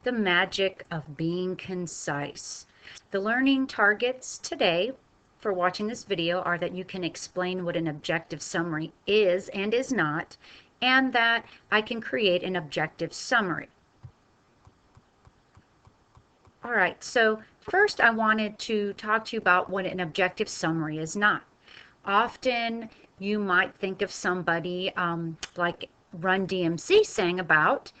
The magic of being concise. The learning targets today for watching this video are that you can explain what an objective summary is and is not, and that I can create an objective summary. All right, so first I wanted to talk to you about what an objective summary is not. Often you might think of somebody like Run DMC sang about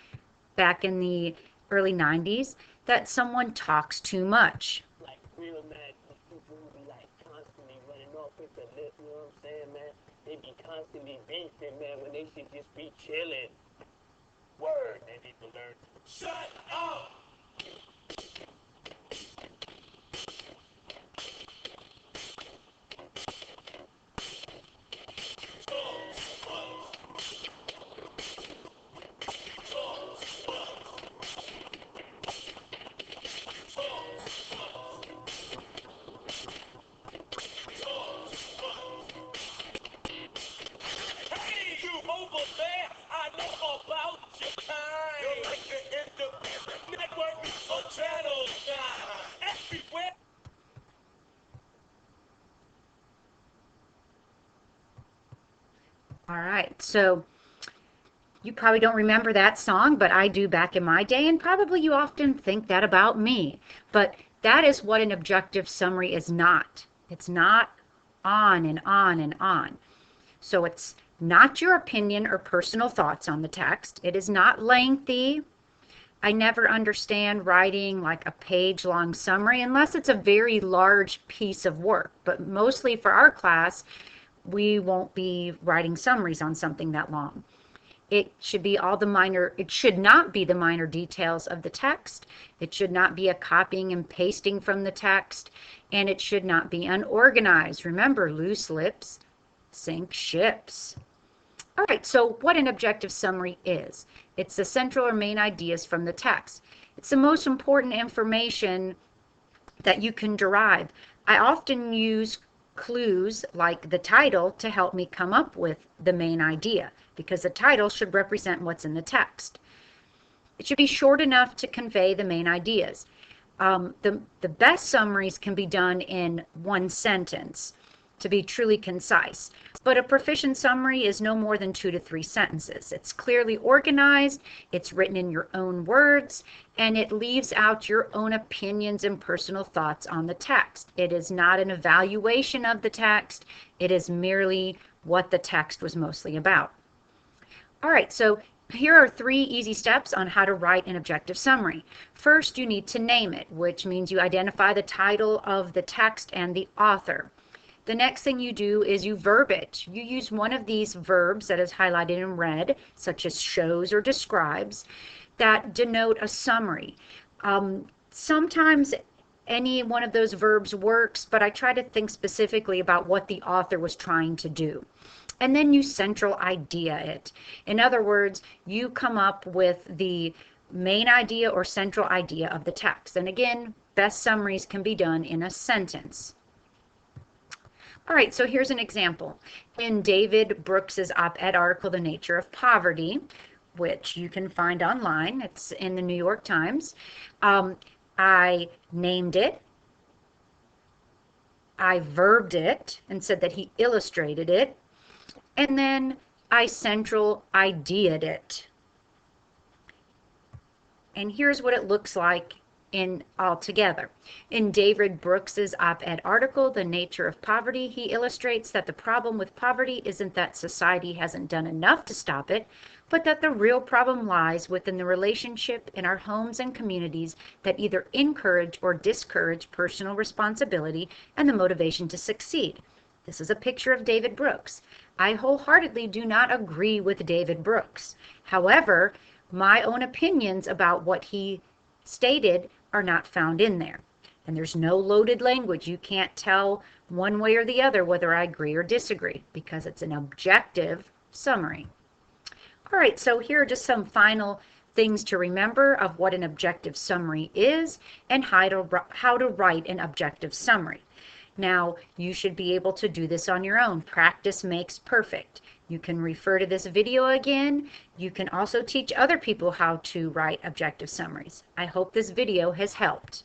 back in the early 90s, that someone talks too much. Like real mad people who be like constantly running off with the lip, you know what I'm saying, man? They be constantly beefing, man, when they should just be chilling. Word, they need to learn. Shut up! All right, so you probably don't remember that song, but I do back in my day, and probably you often think that about me. But that is what an objective summary is not. It's not on and on and on. So it's not your opinion or personal thoughts on the text. It is not lengthy. I never understand writing like a page-long summary unless it's a very large piece of work. But mostly for our class, we won't be writing summaries on something that long. It should not be the minor details of the text. It should not be a copying and pasting from the text, and it should not be unorganized. Remember, loose lips sink ships. All right, so what an objective summary is. It's the central or main ideas from the text. It's the most important information that you can derive. I often use clues like the title to help me come up with the main idea, because the title should represent what's in the text. It should be short enough to convey the main ideas. The best summaries can be done in one sentence to be truly concise, but a proficient summary is no more than 2 to 3 sentences. It's clearly organized, it's written in your own words, and it leaves out your own opinions and personal thoughts on the text. It is not an evaluation of the text, it is merely what the text was mostly about. All right, so here are 3 easy steps on how to write an objective summary. First, you need to name it, which means you identify the title of the text and the author. The next thing you do is you verb it. You use one of these verbs that is highlighted in red, such as shows or describes, that denote a summary. Sometimes any one of those verbs works, but I try to think specifically about what the author was trying to do. And then you central idea it. In other words, you come up with the main idea or central idea of the text. And again, best summaries can be done in a sentence. All right, so here's an example. In David Brooks's op-ed article, The Nature of Poverty, which you can find online, it's in the New York Times, I named it, I verbed it and said that he illustrated it, and then I central idea'd it. And here's what it looks like in altogether. In David Brooks's op-ed article, The Nature of Poverty, he illustrates that the problem with poverty isn't that society hasn't done enough to stop it, but that the real problem lies within the relationship in our homes and communities that either encourage or discourage personal responsibility and the motivation to succeed. This is a picture of David Brooks. I wholeheartedly do not agree with David Brooks. However, my own opinions about what he stated are not found in there. And there's no loaded language. You can't tell one way or the other whether I agree or disagree because it's an objective summary. All right, so here are just some final things to remember of what an objective summary is and how to write an objective summary. Now, you should be able to do this on your own. Practice makes perfect. You can refer to this video again. You can also teach other people how to write objective summaries. I hope this video has helped.